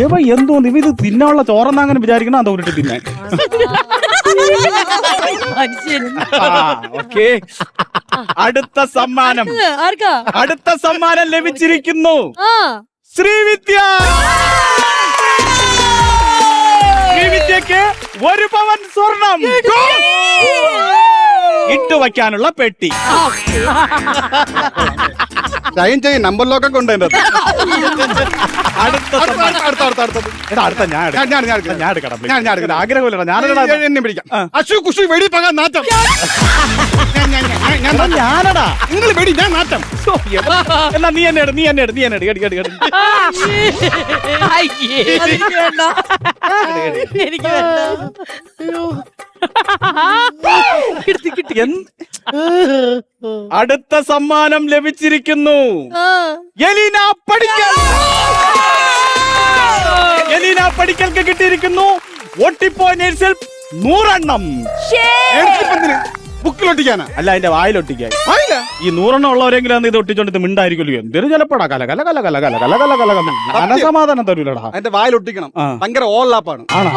ഇവ എന്തോന്ന് ഇവ ഇത് തിന്നാനുള്ള ചോറെന്ന് അങ്ങനെ വിചാരിക്കണം അത് ഉരുട്ടി തിന്നാൻ. ഓക്കേ, അടുത്ത സമ്മാനം ലഭിച്ചിരിക്കുന്നു. ശ്രീവിദ്യ. ശ്രീവിദ്യക്ക് 1 പവൻ സ്വർണം ഇട്ടു വയ്ക്കാനുള്ള പെട്ടി. നമ്പർ ലോക്കൊക്കെ ഉണ്ട് എന്റെ അടുത്ത ആഗ്രഹമില്ല. അശു കുഷു വെടി പകാൻ നാറ്റം. ഞാനടാ നിങ്ങൾ വെടി, ഞാൻ നാറ്റം. എന്നാ നീ എന്നെ എടു. അടുത്ത സമ്മാനം ലഭിച്ചിരിക്കുന്നു. എലീന പടിക്കൽക്ക് കിട്ടിയിരിക്കുന്നു ഒട്ടിപ്പോ നേഴ്സിൽ 100 എണ്ണം. ബുക്കിലൊട്ടിക്കാനാ? അല്ല, അതിന്റെ വായിലൊട്ടിക്കാൻ. ഈ 100 എണ്ണം ഉള്ളവരെങ്കിലും ഇത് ഒട്ടിച്ചോണ്ട് മിണ്ടായിരിക്കുമല്ലോ. എന്തൊരു ചിലപ്പോടാ സമാധാനം തരൂലടാ. അതിന്റെ വായിലൊട്ടിക്കണം. ഭയങ്കര ഓൾലാപ്പാണ്. ആണോ?